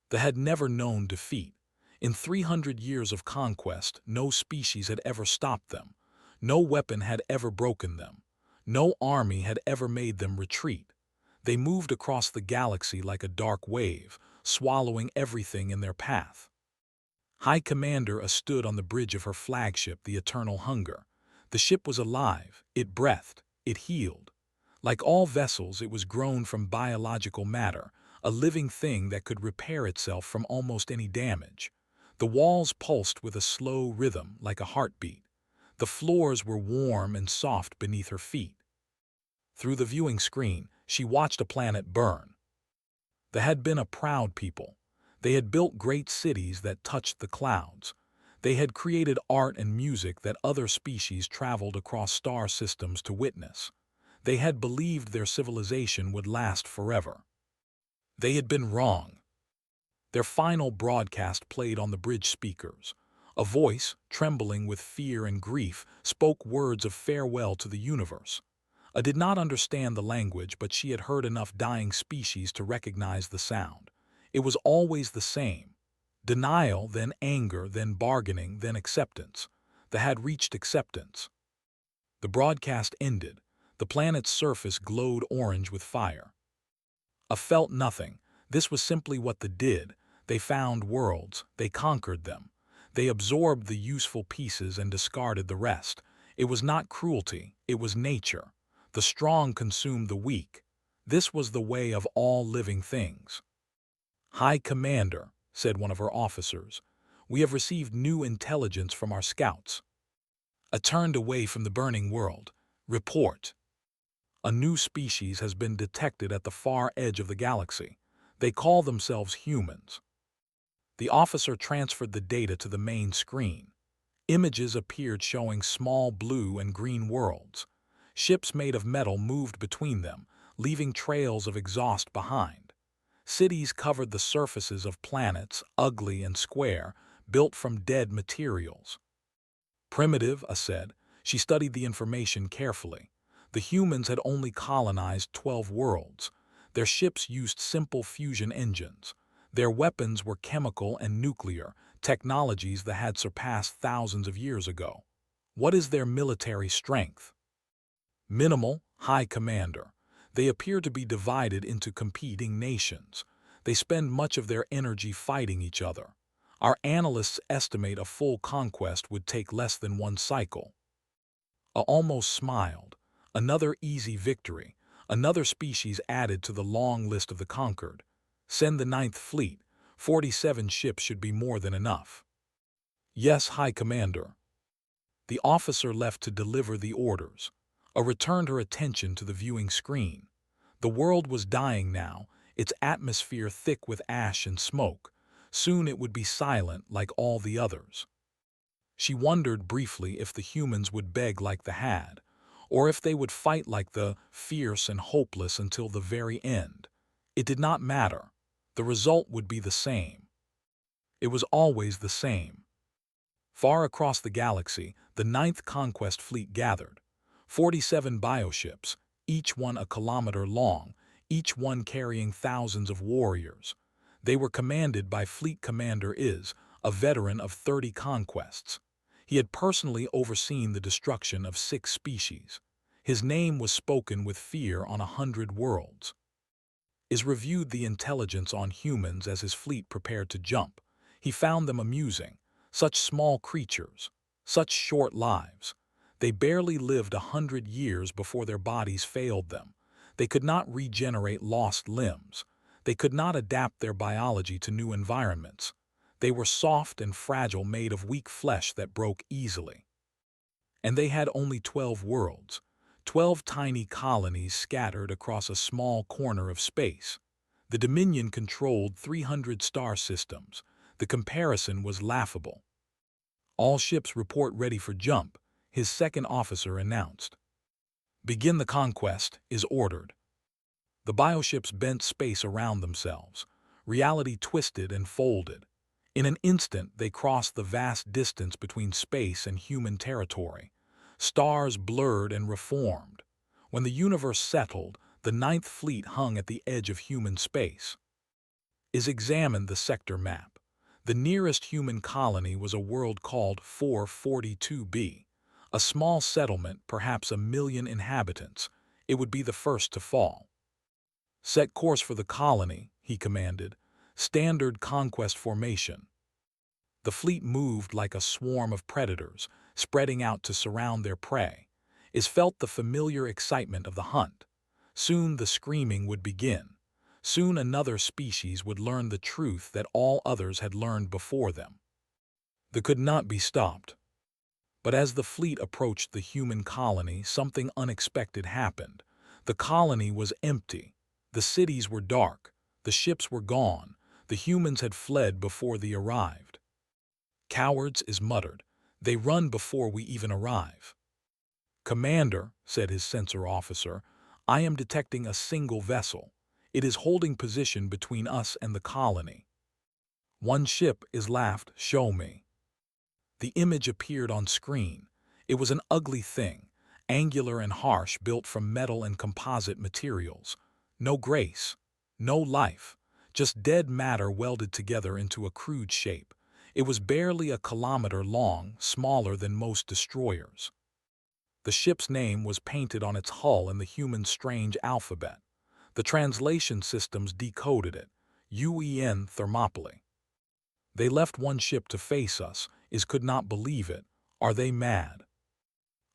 that had never known defeat. In 300 years of conquest, no species had ever stopped them. No weapon had ever broken them. No army had ever made them retreat. They moved across the galaxy like a dark wave, swallowing everything in their path. High Commander stood on the bridge of her flagship, the Eternal Hunger. The ship was alive, it breathed, it healed. Like all vessels, it was grown from biological matter, a living thing that could repair itself from almost any damage. The walls pulsed with a slow rhythm, like a heartbeat. The floors were warm and soft beneath her feet. Through the viewing screen, she watched a planet burn. They had been a proud people. They had built great cities that touched the clouds. They had created art and music that other species traveled across star systems to witness. They had believed their civilization would last forever. They had been wrong. Their final broadcast played on the bridge speakers. A voice, trembling with fear and grief, spoke words of farewell to the universe. I did not understand the language, but she had heard enough dying species to recognize the sound. It was always the same. Denial, then anger, then bargaining, then acceptance. They had reached acceptance. The broadcast ended. The planet's surface glowed orange with fire. I felt nothing. This was simply what they did. They found worlds. They conquered them. They absorbed the useful pieces and discarded the rest. It was not cruelty. It was nature. The strong consumed the weak. This was the way of all living things. "High Commander," said one of her officers, "we have received new intelligence from our scouts." I turned away from the burning world. "Report. A new species has been detected at the far edge of the galaxy. They call themselves humans." The officer transferred the data to the main screen. Images appeared showing small blue and green worlds. Ships made of metal moved between them, leaving trails of exhaust behind. Cities covered the surfaces of planets, ugly and square, built from dead materials. "Primitive," I said. She studied the information carefully. The humans had only colonized 12 worlds. Their ships used simple fusion engines. Their weapons were chemical and nuclear, technologies that had surpassed thousands of years ago. "What is their military strength?" "Minimal, High Commander. They appear to be divided into competing nations. They spend much of their energy fighting each other. Our analysts estimate a full conquest would take less than one cycle." I almost smiled. Another easy victory. Another species added to the long list of the conquered. "Send the Ninth Fleet. 47 ships should be more than enough." "Yes, High Commander." The officer left to deliver the orders. I returned her attention to the viewing screen. The world was dying now, its atmosphere thick with ash and smoke. Soon it would be silent like all the others. She wondered briefly if the humans would beg like the Had, or if they would fight like the fierce and hopeless until the very end. It did not matter. The result would be the same. It was always the same. Far across the galaxy, the Ninth Conquest Fleet gathered. 47 bioships, each one a kilometer long, each one carrying thousands of warriors. They were commanded by Fleet Commander Is, a veteran of 30 conquests. He had personally overseen the destruction of 6 species. His name was spoken with fear on 100 worlds. Is reviewed the intelligence on humans as his fleet prepared to jump. He found them amusing. Such small creatures, such short lives. They barely lived 100 years before their bodies failed them. They could not regenerate lost limbs. They could not adapt their biology to new environments. They were soft and fragile, made of weak flesh that broke easily. And they had only 12 worlds, 12 tiny colonies scattered across a small corner of space. The Dominion controlled 300 star systems. The comparison was laughable. "All ships report ready for jump," his second officer announced. "Begin the conquest," is ordered. The bioships bent space around themselves. Reality twisted and folded. In an instant, they crossed the vast distance between space and human territory. Stars blurred and reformed. When the universe settled, the Ninth Fleet hung at the edge of human space. is examine the sector map. The nearest human colony was a world called 442b, a small settlement, perhaps 1 million inhabitants. It would be the first to fall. Set course for the colony, he commanded. Standard conquest formation. The fleet moved like a swarm of predators, spreading out to surround their prey. Is felt the familiar excitement of the hunt. Soon the screaming would begin. Soon another species would learn the truth that all others had learned before them. They could not be stopped. But as the fleet approached the human colony, something unexpected happened. The colony was empty. The cities were dark. The ships were gone. The humans had fled before they arrived. Cowards, is muttered. They run before we even arrive. Commander, said his sensor officer, I am detecting a single vessel. It is holding position between us and the colony. One ship is laughed, show me. The image appeared on screen. It was an ugly thing, angular and harsh, built from metal and composite materials. No grace, no life, just dead matter welded together into a crude shape. It was barely 1 kilometer long, smaller than most destroyers. The ship's name was painted on its hull in the human strange alphabet. The translation systems decoded it. UN Thermopylae. They left one ship to face us, could not believe it. Are they mad?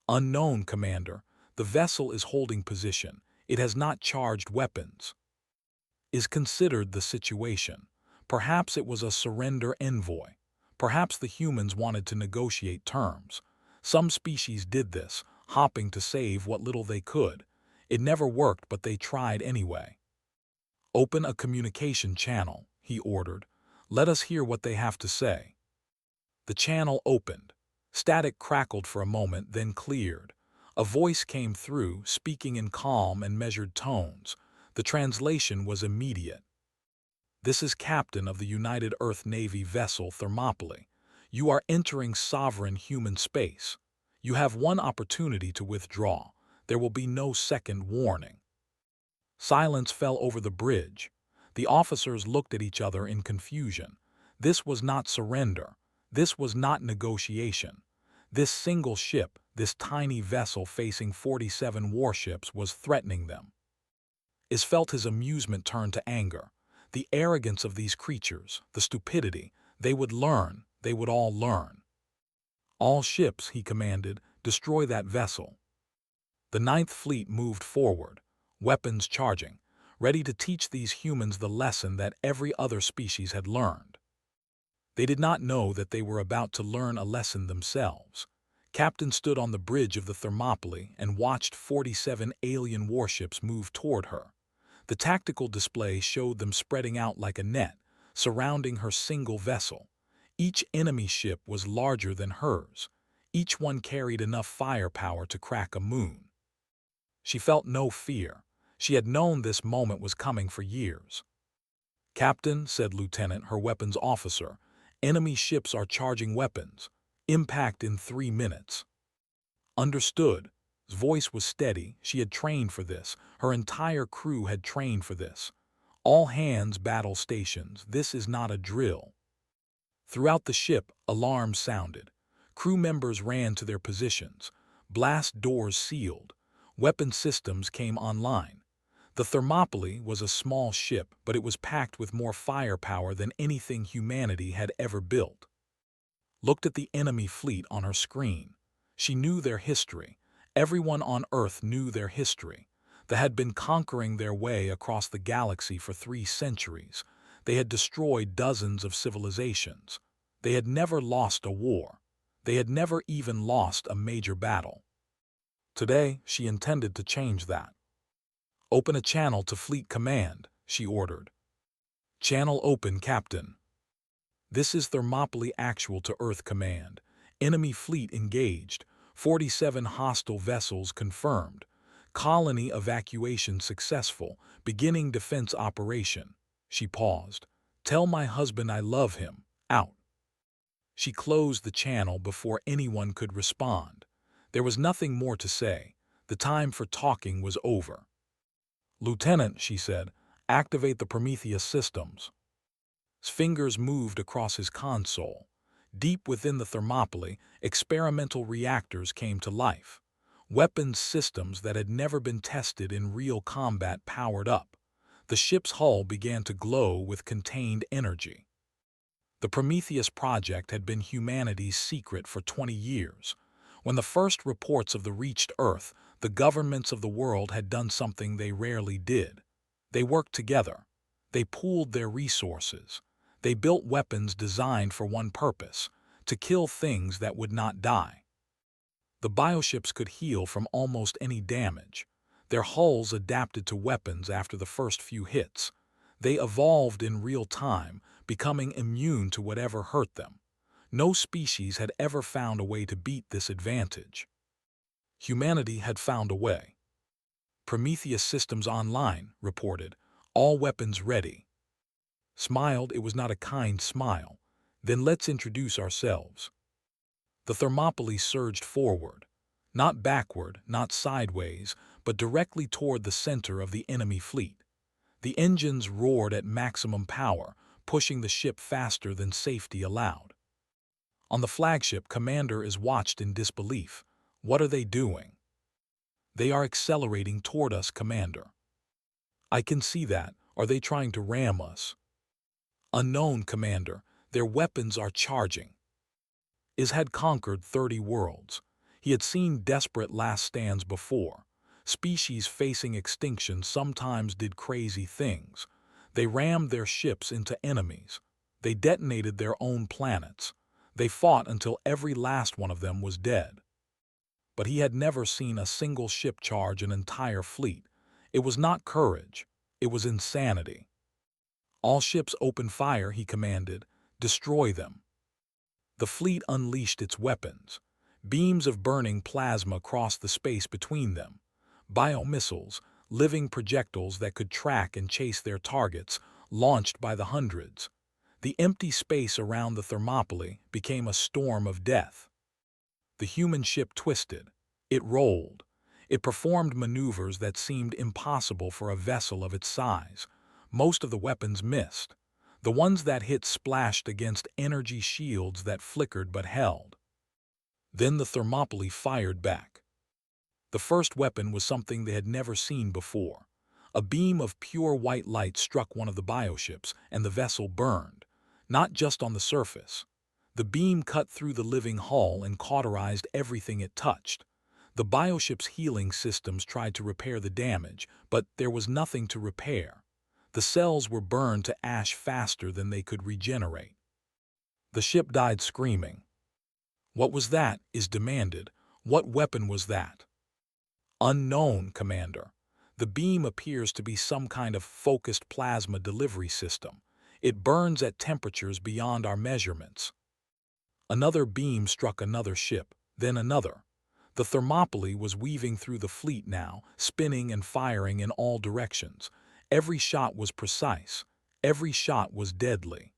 Unknown, Commander. The vessel is holding position. It has not charged weapons. Is considered the situation. Perhaps it was a surrender envoy. Perhaps the humans wanted to negotiate terms. Some species did this, hopping to save what little they could. It never worked, but they tried anyway. Open a communication channel, he ordered. Let us hear what they have to say. The channel opened. Static crackled for a moment, then cleared. A voice came through, speaking in calm and measured tones. The translation was immediate. This is Captain of the United Earth Navy vessel Thermopylae. You are entering sovereign human space. You have one opportunity to withdraw. There will be no second warning. Silence fell over the bridge. The officers looked at each other in confusion. This was not surrender. This was not negotiation. This single ship, this tiny vessel facing 47 warships, was threatening them. Is felt his amusement turn to anger. The arrogance of these creatures, the stupidity. They would learn. They would all learn. All ships, he commanded, destroy that vessel. The Ninth Fleet moved forward, weapons charging, ready to teach these humans the lesson that every other species had learned. They did not know that they were about to learn a lesson themselves. Captain stood on the bridge of the Thermopylae and watched 47 alien warships move toward her. The tactical display showed them spreading out like a net, surrounding her single vessel. Each enemy ship was larger than hers. Each one carried enough firepower to crack a moon. She felt no fear. She had known this moment was coming for years. Captain, said Lieutenant, her weapons officer, enemy ships are charging weapons. Impact in 3 minutes. Understood. His voice was steady. She had trained for this. Her entire crew had trained for this. All hands battle stations. This is not a drill. Throughout the ship, alarms sounded. Crew members ran to their positions. Blast doors sealed. Weapon systems came online. The Thermopylae was a small ship, but it was packed with more firepower than anything humanity had ever built. Looked at the enemy fleet on her screen. She knew their history. Everyone on Earth knew their history. They had been conquering their way across the galaxy for 3 centuries. They had destroyed dozens of civilizations. They had never lost a war. They had never even lost a major battle. Today, she intended to change that. Open a channel to Fleet Command, she ordered. Channel open, Captain. This is Thermopylae Actual to Earth Command. Enemy fleet engaged. 47 hostile vessels confirmed. Colony evacuation successful. Beginning defense operation. She paused. Tell my husband I love him. Out. She closed the channel before anyone could respond. There was nothing more to say. The time for talking was over. Lieutenant, she said, activate the Prometheus systems. His fingers moved across his console. Deep within the Thermopylae, experimental reactors came to life. Weapons systems that had never been tested in real combat powered up. The ship's hull began to glow with contained energy. The Prometheus project had been humanity's secret for 20 years. When the first reports of the reached Earth, the governments of the world had done something they rarely did. They worked together. They pooled their resources. They built weapons designed for one purpose: to kill things that would not die. The bioships could heal from almost any damage. Their hulls adapted to weapons after the first few hits. They evolved in real time, becoming immune to whatever hurt them. No species had ever found a way to beat this advantage. Humanity had found a way. Prometheus systems online, reported. All weapons ready. Smiled, it was not a kind smile. Then let's introduce ourselves. The Thermopylae surged forward. Not backward, not sideways, but directly toward the center of the enemy fleet. The engines roared at maximum power, pushing the ship faster than safety allowed. On the flagship, Commander is watched in disbelief. What are they doing? They are accelerating toward us, Commander. I can see that. Are they trying to ram us? Unknown, Commander. Their weapons are charging. Is had conquered 30 worlds. He had seen desperate last stands before. Species facing extinction sometimes did crazy things. They rammed their ships into enemies. They detonated their own planets. They fought until every last one of them was dead. But he had never seen a single ship charge an entire fleet. It was not courage. It was insanity. All ships open fire, he commanded. Destroy them. The fleet unleashed its weapons. Beams of burning plasma crossed the space between them. Biomissiles, living projectiles that could track and chase their targets, launched by the hundreds. The empty space around the Thermopylae became a storm of death. The human ship twisted. It rolled. It performed maneuvers that seemed impossible for a vessel of its size. Most of the weapons missed. The ones that hit splashed against energy shields that flickered but held. Then the Thermopylae fired back. The first weapon was something they had never seen before. A beam of pure white light struck one of the bioships, and the vessel burned. Not just on the surface. The beam cut through the living hull and cauterized everything it touched. The bioship's healing systems tried to repair the damage, but there was nothing to repair. The cells were burned to ash faster than they could regenerate. The ship died screaming. What was that? Is demanded. What weapon was that? Unknown, Commander. The beam appears to be some kind of focused plasma delivery system. It burns at temperatures beyond our measurements. Another beam struck another ship, then another. The Thermopylae was weaving through the fleet now, spinning and firing in all directions. Every shot was precise. Every shot was deadly.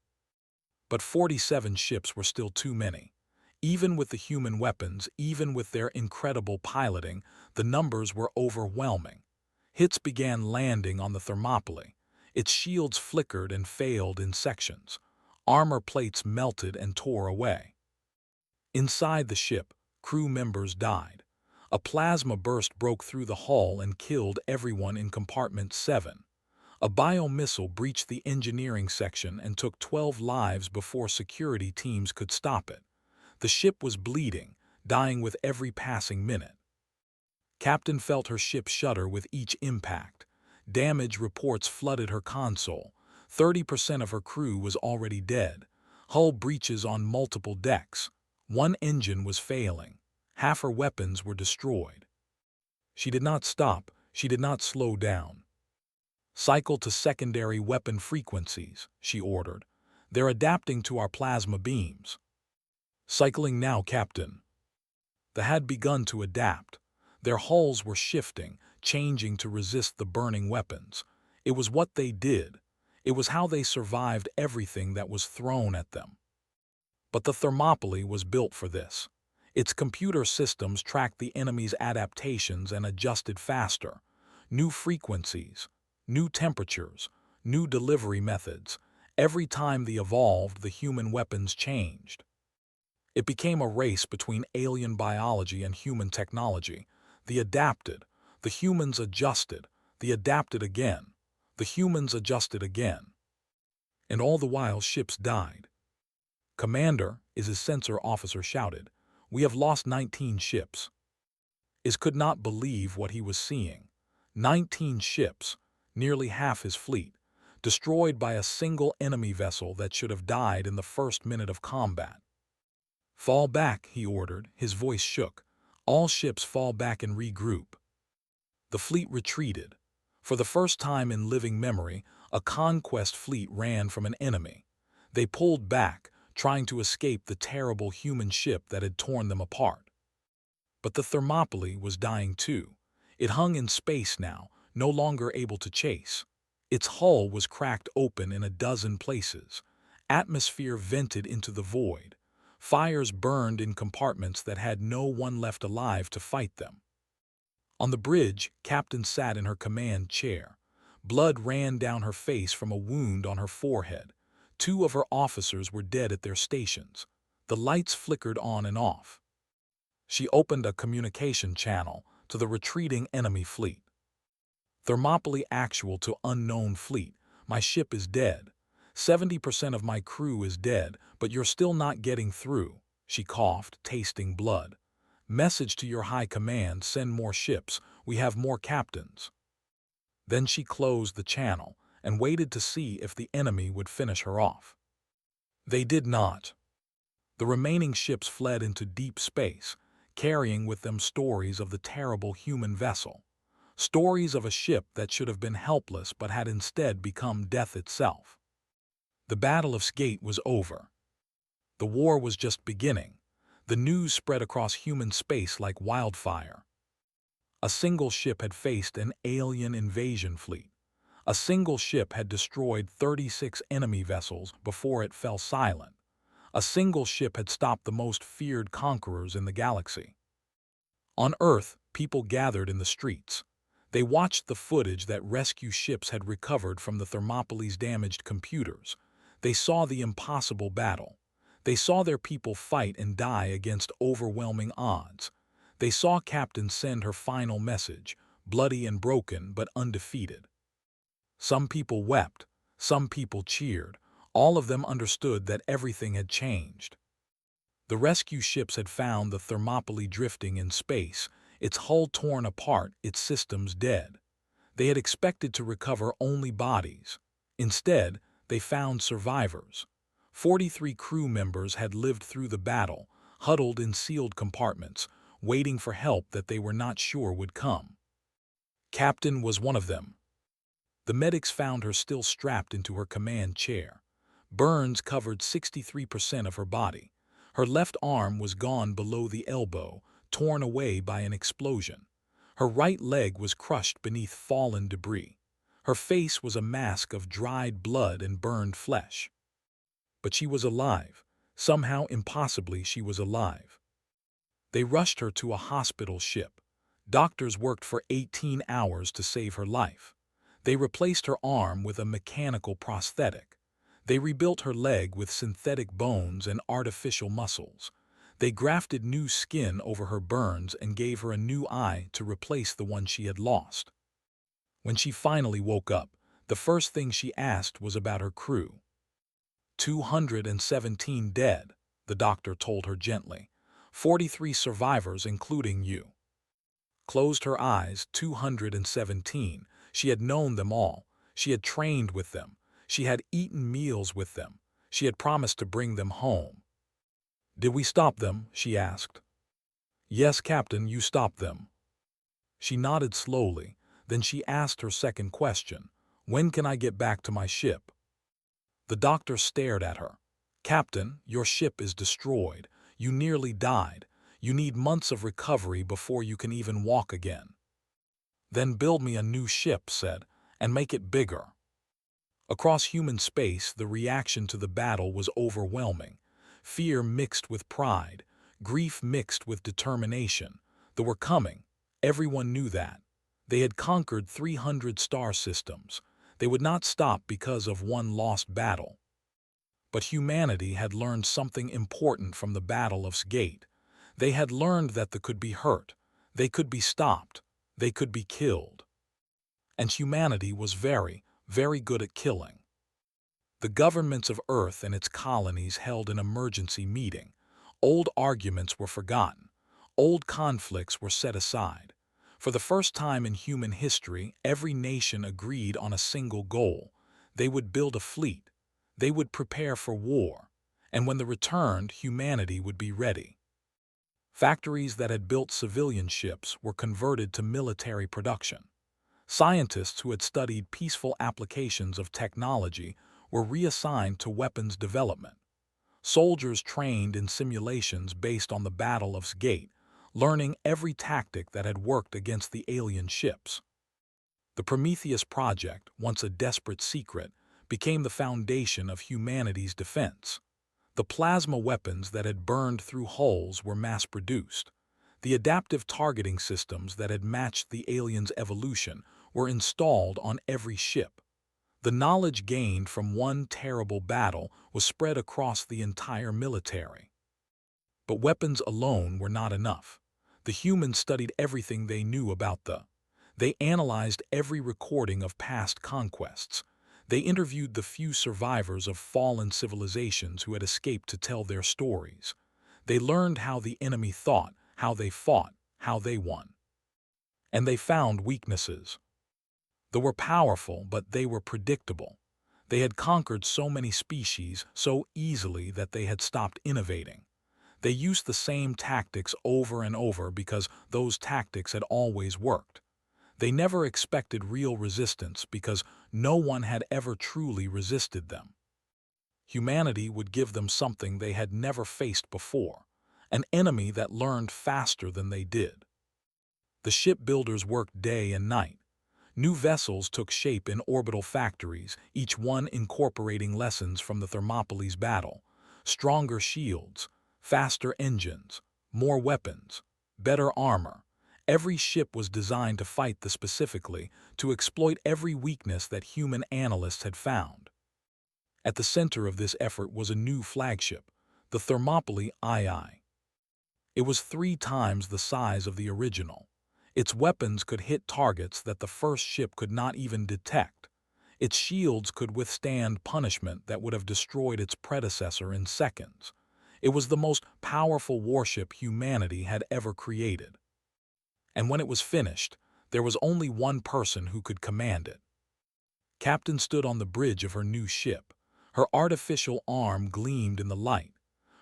But 47 ships were still too many. Even with the human weapons, even with their incredible piloting, the numbers were overwhelming. Hits began landing on the Thermopylae. Its shields flickered and failed in sections. Armor plates melted and tore away. Inside the ship, crew members died. A plasma burst broke through the hull and killed everyone in compartment 7. A biomissile breached the engineering section and took 12 lives before security teams could stop it. The ship was bleeding, dying with every passing minute. Captain felt her ship shudder with each impact. Damage reports flooded her console. 30% of her crew was already dead. Hull breaches on multiple decks. One engine was failing. Half her weapons were destroyed. She did not stop. She did not slow down. Cycle to secondary weapon frequencies, she ordered. They're adapting to our plasma beams. Cycling now, Captain. They had begun to adapt. Their hulls were shifting, changing to resist the burning weapons. It was what they did. It was how they survived everything that was thrown at them. But the Thermopylae was built for this. Its computer systems tracked the enemy's adaptations and adjusted faster. New frequencies, new temperatures, new delivery methods. Every time they evolved, the human weapons changed. It became a race between alien biology and human technology. They adapted. The humans adjusted. They adapted again. The humans adjusted again. And all the while, ships died. "Commander," his sensor officer shouted, "we have lost 19 ships." Is could not believe what he was seeing. 19 ships, nearly half his fleet, destroyed by a single enemy vessel that should have died in the first minute of combat. "Fall back," he ordered. His voice shook. "All ships fall back and regroup." The fleet retreated. For the first time in living memory, a conquest fleet ran from an enemy. They pulled back, trying to escape the terrible human ship that had torn them apart. But the Thermopylae was dying too. It hung in space now, no longer able to chase. Its hull was cracked open in a dozen places. Atmosphere vented into the void. Fires burned in compartments that had no one left alive to fight them. On the bridge, Captain sat in her command chair. Blood ran down her face from a wound on her forehead. 2 of her officers were dead at their stations. The lights flickered on and off. She opened a communication channel to the retreating enemy fleet. "Thermopylae actual to unknown fleet. My ship is dead. 70% of my crew is dead, but you're still not getting through." She coughed, tasting blood. "Message to your high command, send more ships. We have more captains." Then she closed the channel and waited to see if the enemy would finish her off. They did not. The remaining ships fled into deep space, carrying with them stories of the terrible human vessel. Stories of a ship that should have been helpless but had instead become death itself. The Battle of Skate was over. The war was just beginning. The news spread across human space like wildfire. A single ship had faced an alien invasion fleet. A single ship had destroyed 36 enemy vessels before it fell silent. A single ship had stopped the most feared conquerors in the galaxy. On Earth, people gathered in the streets. They watched the footage that rescue ships had recovered from the Thermopylae's damaged computers. They saw the impossible battle. They saw their people fight and die against overwhelming odds. They saw Captain send her final message, bloody and broken but undefeated. Some people wept. Some people cheered. All of them understood that everything had changed. The rescue ships had found the Thermopylae drifting in space, its hull torn apart, its systems dead. They had expected to recover only bodies. Instead, they found survivors. 43 crew members had lived through the battle, huddled in sealed compartments, waiting for help that they were not sure would come. Captain was one of them. The medics found her still strapped into her command chair. Burns covered 63% of her body. Her left arm was gone below the elbow, torn away by an explosion. Her right leg was crushed beneath fallen debris. Her face was a mask of dried blood and burned flesh. But she was alive. Somehow, impossibly, she was alive. They rushed her to a hospital ship. Doctors worked for 18 hours to save her life. They replaced her arm with a mechanical prosthetic. They rebuilt her leg with synthetic bones and artificial muscles. They grafted new skin over her burns and gave her a new eye to replace the one she had lost. When she finally woke up, the first thing she asked was about her crew. 217 dead, the doctor told her gently. 43 survivors, including you. Closed her eyes. 217. She had known them all. She had trained with them. She had eaten meals with them. She had promised to bring them home. "Did we stop them?" she asked. "Yes, Captain, you stopped them." She nodded slowly. Then she asked her second question. "When can I get back to my ship?" The doctor stared at her. "Captain, your ship is destroyed. You nearly died. You need months of recovery before you can even walk again." "Then build me a new ship," said, "and make it bigger." Across human space, the reaction to the battle was overwhelming. Fear mixed with pride, grief mixed with determination. They were coming. Everyone knew that. They had conquered 300 star systems. They would not stop because of one lost battle. But humanity had learned something important from the Battle of Sgate. They had learned that they could be hurt, they could be stopped, they could be killed. And humanity was very, very good at killing. The governments of Earth and its colonies held an emergency meeting. Old arguments were forgotten. Old conflicts were set aside. For the first time in human history, every nation agreed on a single goal. They would build a fleet. They would prepare for war. And when they returned, humanity would be ready. Factories that had built civilian ships were converted to military production. Scientists who had studied peaceful applications of technology were reassigned to weapons development. Soldiers trained in simulations based on the Battle of Sgate, learning every tactic that had worked against the alien ships. The Prometheus Project, once a desperate secret, became the foundation of humanity's defense. The plasma weapons that had burned through hulls were mass-produced. The adaptive targeting systems that had matched the aliens' evolution were installed on every ship. The knowledge gained from one terrible battle was spread across the entire military. But weapons alone were not enough. The humans studied everything they knew about They analyzed every recording of past conquests. They interviewed the few survivors of fallen civilizations who had escaped to tell their stories. They learned how the enemy thought, how they fought, how they won. And they found weaknesses. They were powerful, but they were predictable. They had conquered so many species so easily that they had stopped innovating. They used the same tactics over and over because those tactics had always worked. They never expected real resistance because no one had ever truly resisted them. Humanity would give them something they had never faced before, an enemy that learned faster than they did. The shipbuilders worked day and night. New vessels took shape in orbital factories, each one incorporating lessons from the Thermopylae battle. Stronger shields, faster engines, more weapons, better armor. Every ship was designed to fight specifically, to exploit every weakness that human analysts had found. At the center of this effort was a new flagship, the Thermopylae II. It was 3 times the size of the original. Its weapons could hit targets that the first ship could not even detect. Its shields could withstand punishment that would have destroyed its predecessor in seconds. It was the most powerful warship humanity had ever created. And when it was finished, there was only one person who could command it. Captain stood on the bridge of her new ship. Her artificial arm gleamed in the light.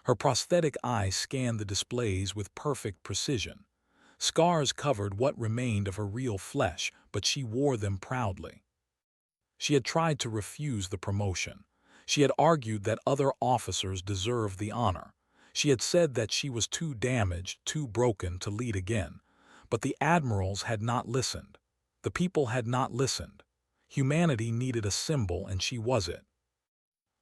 Her prosthetic eye scanned the displays with perfect precision. Scars covered what remained of her real flesh, but she wore them proudly. She had tried to refuse the promotion. She had argued that other officers deserved the honor. She had said that she was too damaged, too broken to lead again. But the admirals had not listened. The people had not listened. Humanity needed a symbol, and she was it.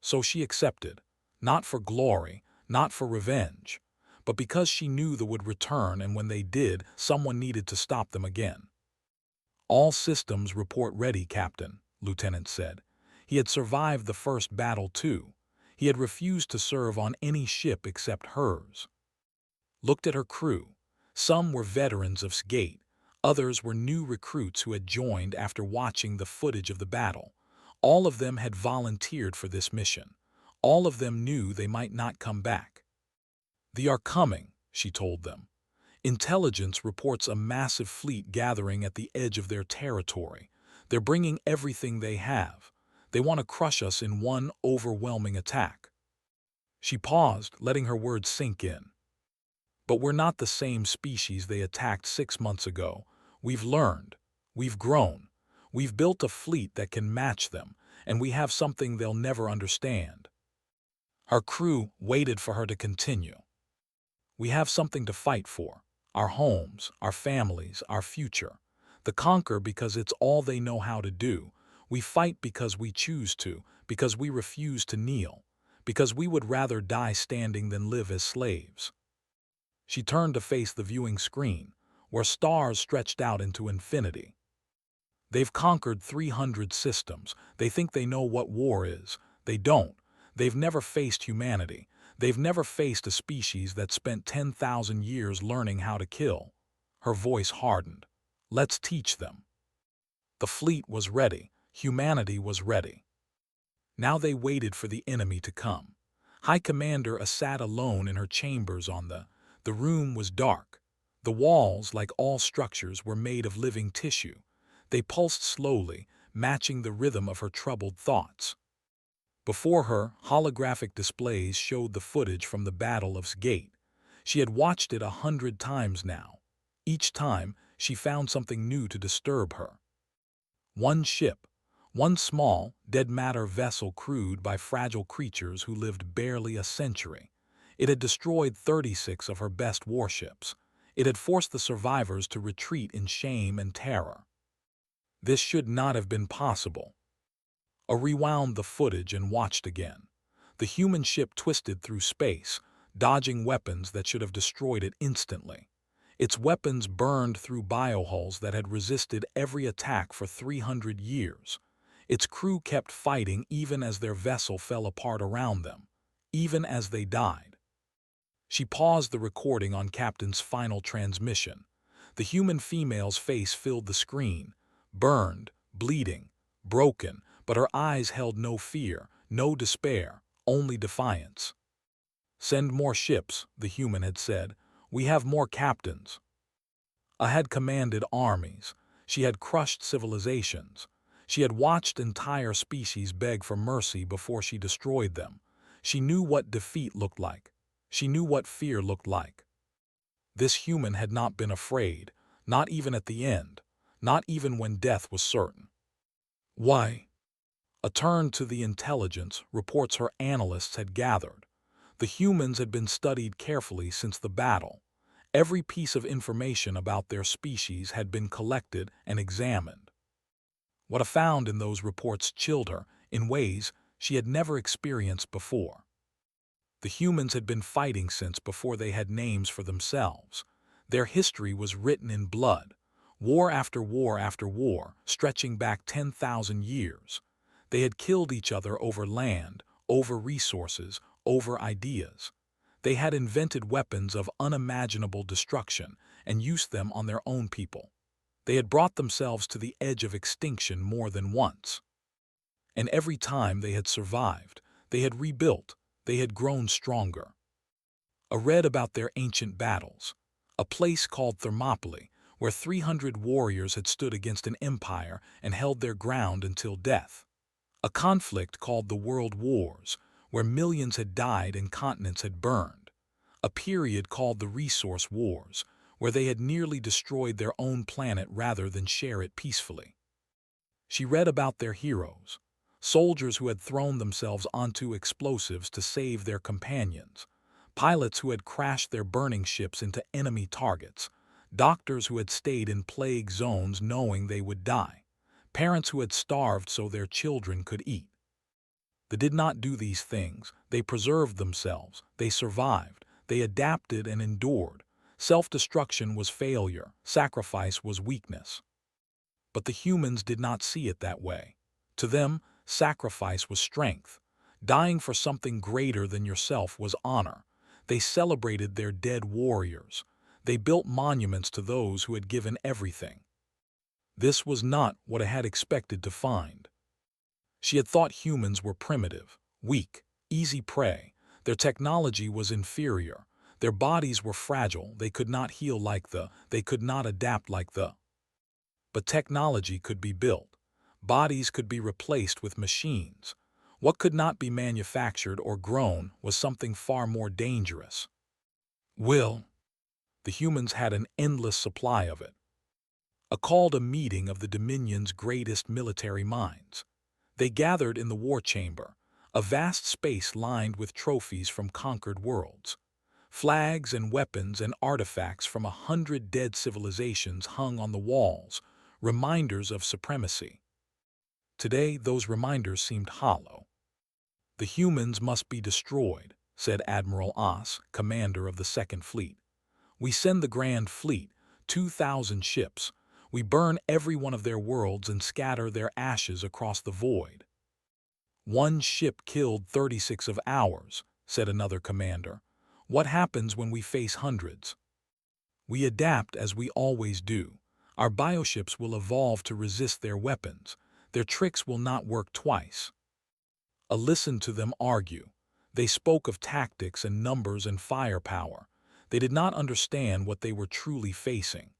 So she accepted, not for glory, not for revenge, but because she knew they would return, and when they did, someone needed to stop them again. "All systems report ready, Captain," Lieutenant said. He had survived the first battle too. He had refused to serve on any ship except hers. Looked at her crew. Some were veterans of Sgate. Others were new recruits who had joined after watching the footage of the battle. All of them had volunteered for this mission. All of them knew they might not come back. "They are coming," she told them. "Intelligence reports a massive fleet gathering at the edge of their territory. They're bringing everything they have. They want to crush us in one overwhelming attack." She paused, letting her words sink in. "But we're not the same species they attacked 6 months ago. We've learned. We've grown. We've built a fleet that can match them, and we have something they'll never understand." Her crew waited for her to continue. "We have something to fight for. Our homes, our families, our future. They conquer because it's all they know how to do. We fight because we choose to, because we refuse to kneel, because we would rather die standing than live as slaves." She turned to face the viewing screen, where stars stretched out into infinity. "They've conquered 300 systems. They think they know what war is. They don't. They've never faced humanity. They've never faced a species that spent 10,000 years learning how to kill. Her voice hardened. Let's teach them. The fleet was ready. Humanity was ready. Now they waited for the enemy to come. High Commander sat alone in her chambers on the room was dark. The walls, like all structures, were made of living tissue. They pulsed slowly, matching the rhythm of her troubled thoughts. Before her, holographic displays showed the footage from the Battle of Gate. She had watched it 100 times now. Each time, she found something new to disturb her. One ship, one small, dead matter vessel crewed by fragile creatures who lived barely a century. It had destroyed 36 of her best warships. It had forced the survivors to retreat in shame and terror. This should not have been possible. I rewound the footage and watched again. The human ship twisted through space, dodging weapons that should have destroyed it instantly. Its weapons burned through biohulls that had resisted every attack for 300 years. Its crew kept fighting even as their vessel fell apart around them, even as they died. She paused the recording on Captain's final transmission. The human female's face filled the screen, burned, bleeding, broken, but her eyes held no fear, no despair, only defiance. "Send more ships," the human had said. "We have more captains." I had commanded armies. She had crushed civilizations. She had watched entire species beg for mercy before she destroyed them. She knew what defeat looked like. She knew what fear looked like. This human had not been afraid, not even at the end, not even when death was certain. Why? A turn to the intelligence, reports her analysts had gathered. The humans had been studied carefully since the battle. Every piece of information about their species had been collected and examined. What I found in those reports chilled her in ways she had never experienced before. The humans had been fighting since before they had names for themselves. Their history was written in blood, war after war after war, stretching back 10,000 years. They had killed each other over land, over resources, over ideas. They had invented weapons of unimaginable destruction and used them on their own people. They had brought themselves to the edge of extinction more than once. And every time they had survived, they had rebuilt, they had grown stronger. I read about their ancient battles. A place called Thermopylae, where 300 warriors had stood against an empire and held their ground until death. A conflict called the World Wars, where millions had died and continents had burned. A period called the Resource Wars, where they had nearly destroyed their own planet rather than share it peacefully. She read about their heroes, soldiers who had thrown themselves onto explosives to save their companions, pilots who had crashed their burning ships into enemy targets, doctors who had stayed in plague zones knowing they would die, parents who had starved so their children could eat. They did not do these things. They preserved themselves. They survived. They adapted and endured. Self-destruction was failure. Sacrifice was weakness. But the humans did not see it that way. To them, sacrifice was strength. Dying for something greater than yourself was honor. They celebrated their dead warriors. They built monuments to those who had given everything. This was not what I had expected to find. She had thought humans were primitive, weak, easy prey. Their technology was inferior. Their bodies were fragile. They could not heal like they could not adapt like But technology could be built. Bodies could be replaced with machines. What could not be manufactured or grown was something far more dangerous. Will. The humans had an endless supply of it. I called a meeting of the Dominion's greatest military minds. They gathered in the war chamber, a vast space lined with trophies from conquered worlds. Flags and weapons and artifacts from 100 dead civilizations hung on the walls, reminders of supremacy. Today, those reminders seemed hollow. "The humans must be destroyed," said Admiral Oss, commander of the Second Fleet. "We send the Grand Fleet, 2,000 ships. We burn every one of their worlds and scatter their ashes across the void." One ship killed 36 of ours, said another commander. What happens when we face hundreds? We adapt as we always do. Our bioships will evolve to resist their weapons. Their tricks will not work twice. I listened to them argue. They spoke of tactics and numbers and firepower. They did not understand what they were truly facing.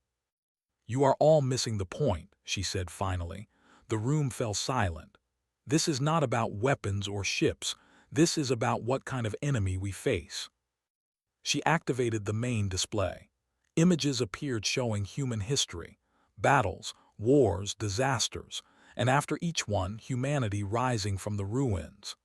You are all missing the point, she said finally. The room fell silent. This is not about weapons or ships. This is about what kind of enemy we face. She activated the main display. Images appeared showing human history, battles, wars, disasters, and after each one, humanity rising from the ruins.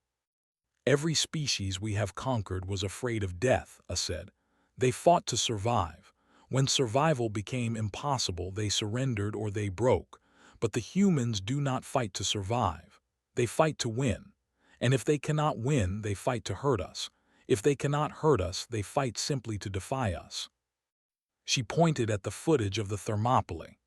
Every species we have conquered was afraid of death, I said. They fought to survive. When survival became impossible, they surrendered or they broke. But the humans do not fight to survive. They fight to win. And if they cannot win, they fight to hurt us. If they cannot hurt us, they fight simply to defy us. She pointed at the footage of the Thermopylae.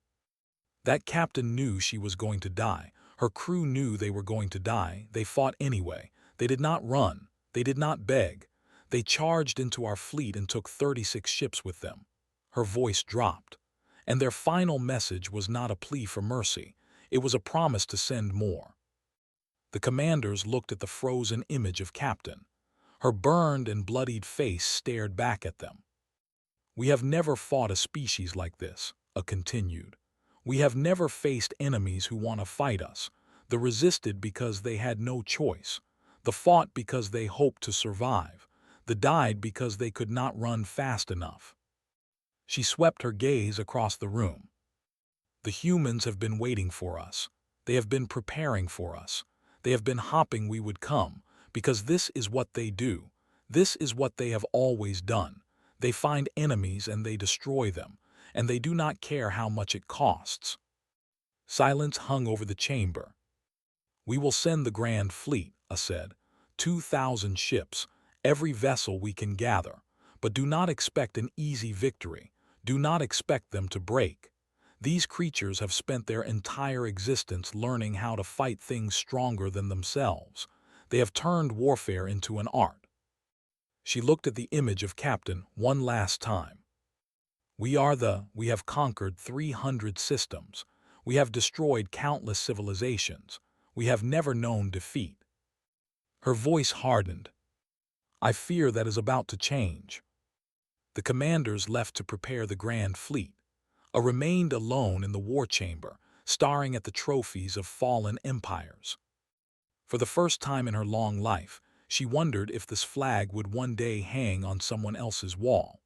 That captain knew she was going to die. Her crew knew they were going to die. They fought anyway. They did not run. They did not beg. They charged into our fleet and took 36 ships with them. Her voice dropped. And their final message was not a plea for mercy. It was a promise to send more. The commanders looked at the frozen image of Captain. Her burned and bloodied face stared back at them. We have never fought a species like this, continued. We have never faced enemies who want to fight us. The resisted because they had no choice. The fought because they hoped to survive. The died because they could not run fast enough. She swept her gaze across the room. The humans have been waiting for us. They have been preparing for us. They have been hoping we would come, because this is what they do. This is what they have always done. They find enemies and they destroy them, and they do not care how much it costs. Silence hung over the chamber. We will send the Grand Fleet, I said. 2,000 ships, every vessel we can gather. But do not expect an easy victory. Do not expect them to break. These creatures have spent their entire existence learning how to fight things stronger than themselves. They have turned warfare into an art. She looked at the image of Captain one last time. We have conquered 300 systems. We have destroyed countless civilizations. We have never known defeat. Her voice hardened. I fear that is about to change. The commanders left to prepare the Grand Fleet. I remained alone in the war chamber, staring at the trophies of fallen empires. For the first time in her long life, she wondered if this flag would one day hang on someone else's wall.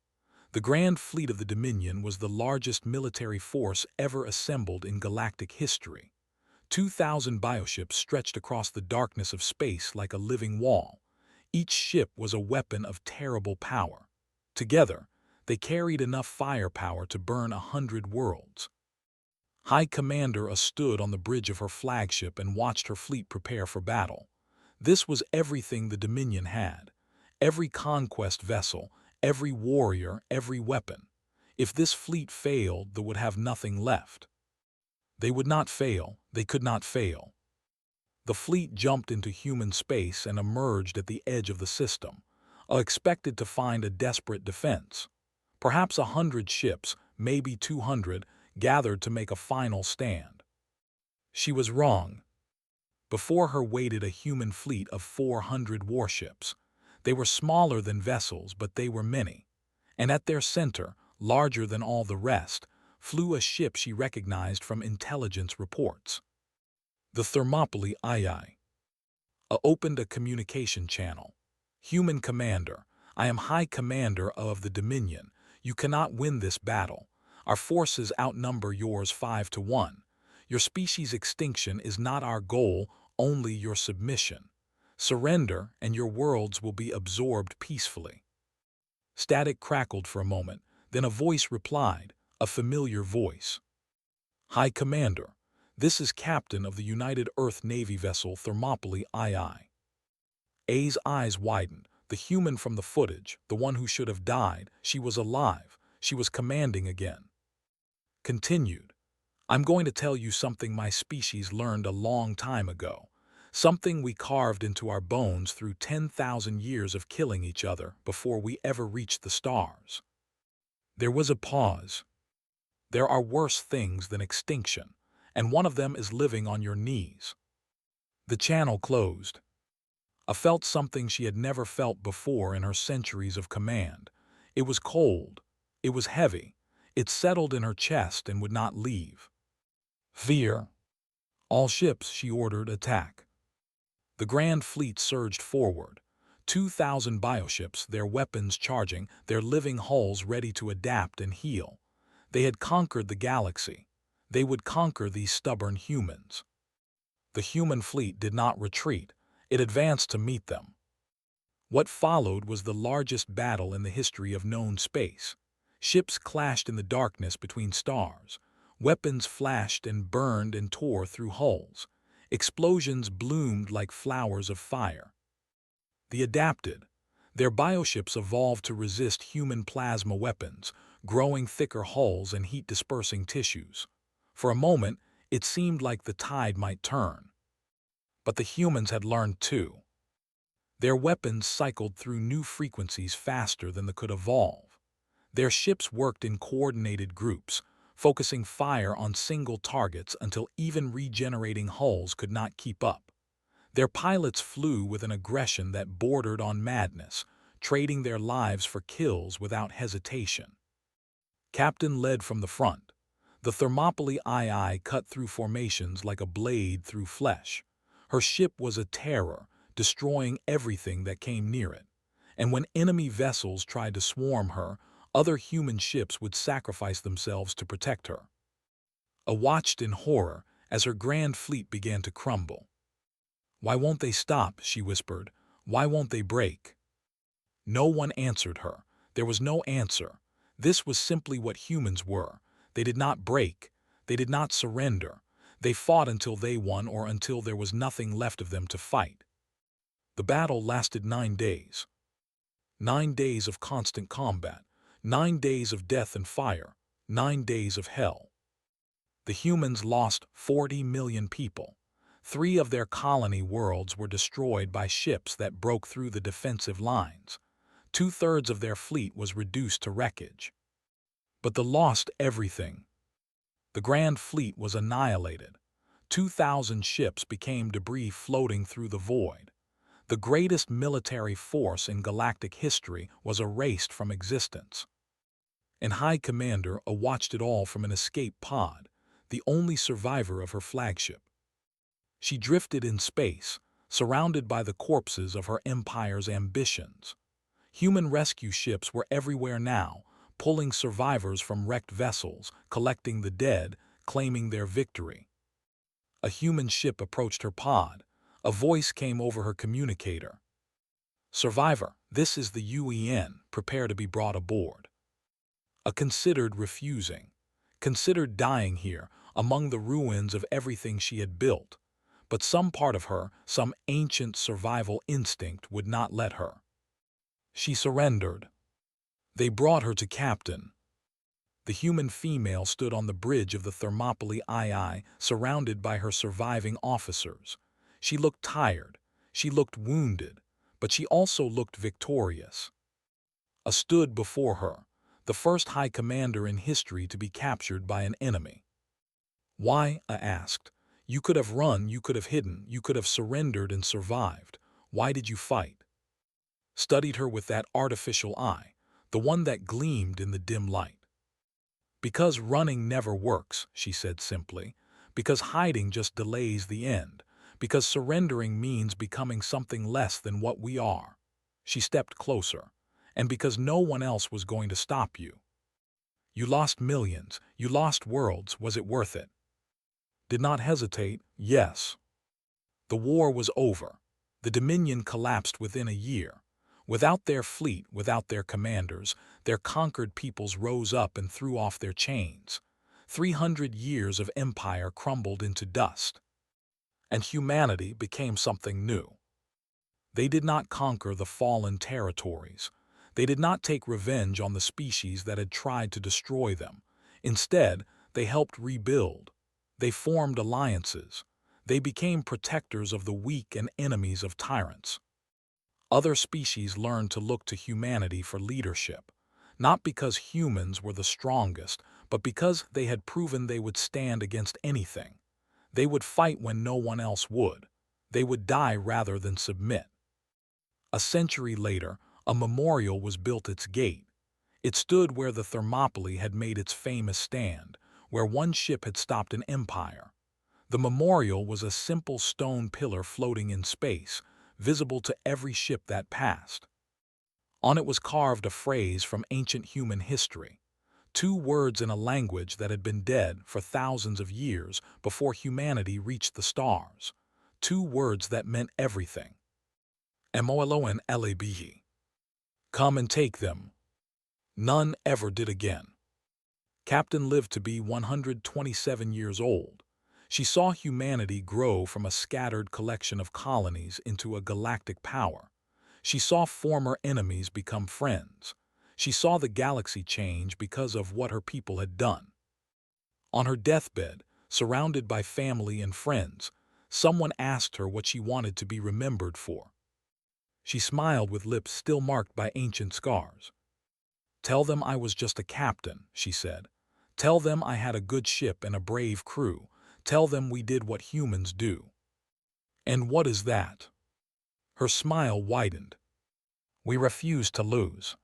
The Grand Fleet of the Dominion was the largest military force ever assembled in galactic history. 2,000 bioships stretched across the darkness of space like a living wall. Each ship was a weapon of terrible power. Together, they carried enough firepower to burn 100 worlds. High Commander stood on the bridge of her flagship and watched her fleet prepare for battle. This was everything the Dominion had. Every conquest vessel, every warrior, every weapon. If this fleet failed, they would have nothing left. They would not fail. They could not fail. The fleet jumped into human space and emerged at the edge of the system, expected to find a desperate defense. Perhaps 100 ships, maybe 200, gathered to make a final stand. She was wrong. Before her waited a human fleet of 400 warships. They were smaller than vessels, but they were many. And at their center, larger than all the rest, flew a ship she recognized from intelligence reports. The Thermopylae II. Opened a communication channel. Human Commander, I am High Commander of the Dominion. You cannot win this battle. Our forces outnumber yours 5-1. Your species' extinction is not our goal, only your submission. Surrender, and your worlds will be absorbed peacefully. Static crackled for a moment, then a voice replied, a familiar voice. High Commander, this is Captain of the United Earth Navy vessel Thermopylae II. A's eyes widened. The human from the footage, the one who should have died, she was alive. She was commanding again. Continued. I'm going to tell you something my species learned a long time ago. something we carved into our bones through 10,000 years of killing each other before we ever reached the stars. There was a pause. There are worse things than extinction, and one of them is living on your knees. The channel closed. I felt something she had never felt before in her centuries of command. It was cold. It was heavy. It settled in her chest and would not leave. Fear. All ships, she ordered, attack. The Grand Fleet surged forward. 2,000 bioships, their weapons charging, their living hulls ready to adapt and heal. They had conquered the galaxy. They would conquer these stubborn humans. The human fleet did not retreat. It advanced to meet them. What followed was the largest battle in the history of known space. Ships clashed in the darkness between stars. Weapons flashed and burned and tore through hulls. Explosions bloomed like flowers of fire. They adapted. Their bioships evolved to resist human plasma weapons, growing thicker hulls and heat-dispersing tissues. For a moment, it seemed like the tide might turn. But the humans had learned too. Their weapons cycled through new frequencies faster than they could evolve. Their ships worked in coordinated groups, focusing fire on single targets until even regenerating hulls could not keep up. Their pilots flew with an aggression that bordered on madness, trading their lives for kills without hesitation. Captain led from the front. The Thermopylae II cut through formations like a blade through flesh. Her ship was a terror, destroying everything that came near it. And when enemy vessels tried to swarm her, other human ships would sacrifice themselves to protect her. I watched in horror as her grand fleet began to crumble. "Why won't they stop?" she whispered. "Why won't they break?" No one answered her. There was no answer. This was simply what humans were. They did not break. They did not surrender. They fought until they won or until there was nothing left of them to fight. The battle lasted 9 days. 9 days of constant combat. 9 days of death and fire. 9 days of hell. The humans lost 40 million people. 3 of their colony worlds were destroyed by ships that broke through the defensive lines. 2/3 of their fleet was reduced to wreckage. But they lost everything. The Grand Fleet was annihilated. 2,000 ships became debris floating through the void. The greatest military force in galactic history was erased from existence. And High Commander watched it all from an escape pod, the only survivor of her flagship. She drifted in space, surrounded by the corpses of her empire's ambitions. Human rescue ships were everywhere now, pulling survivors from wrecked vessels, collecting the dead, claiming their victory. A human ship approached her pod. A voice came over her communicator. "Survivor, this is the UEN. Prepare to be brought aboard." I considered refusing. Considered dying here, among the ruins of everything she had built. But some part of her, some ancient survival instinct, would not let her. She surrendered. They brought her to Captain. The human female stood on the bridge of the Thermopylae II, surrounded by her surviving officers. She looked tired. She looked wounded. But she also looked victorious. I stood before her, the first High Commander in history to be captured by an enemy. "Why?" I asked. "You could have run, you could have hidden, you could have surrendered and survived. Why did you fight?" Studied her with that artificial eye, the one that gleamed in the dim light. "Because running never works," she said simply. "Because hiding just delays the end. Because surrendering means becoming something less than what we are." She stepped closer. "And because no one else was going to stop you. You lost millions. You lost worlds. Was it worth it?" Did not hesitate. Yes. The war was over. The Dominion collapsed within a year. Without their fleet, without their commanders, their conquered peoples rose up and threw off their chains. 300 years of empire crumbled into dust. And humanity became something new. They did not conquer the fallen territories. They did not take revenge on the species that had tried to destroy them. Instead, they helped rebuild. They formed alliances. They became protectors of the weak and enemies of tyrants. Other species learned to look to humanity for leadership, not because humans were the strongest, but because they had proven they would stand against anything. They would fight when no one else would. They would die rather than submit. A century later, a memorial was built at its gate. It stood where the Thermopylae had made its famous stand, where one ship had stopped an empire. The memorial was a simple stone pillar floating in space, visible to every ship that passed. On it was carved a phrase from ancient human history, two words in a language that had been dead for thousands of years before humanity reached the stars, two words that meant everything. Moelo and Elebihi. Come and take them. None ever did again. Captain lived to be 127 years old. She saw humanity grow from a scattered collection of colonies into a galactic power. She saw former enemies become friends. She saw the galaxy change because of what her people had done. On her deathbed, surrounded by family and friends, someone asked her what she wanted to be remembered for. She smiled with lips still marked by ancient scars. "Tell them I was just a captain," she said. "Tell them I had a good ship and a brave crew. Tell them we did what humans do." "And what is that?" Her smile widened. "We refuse to lose."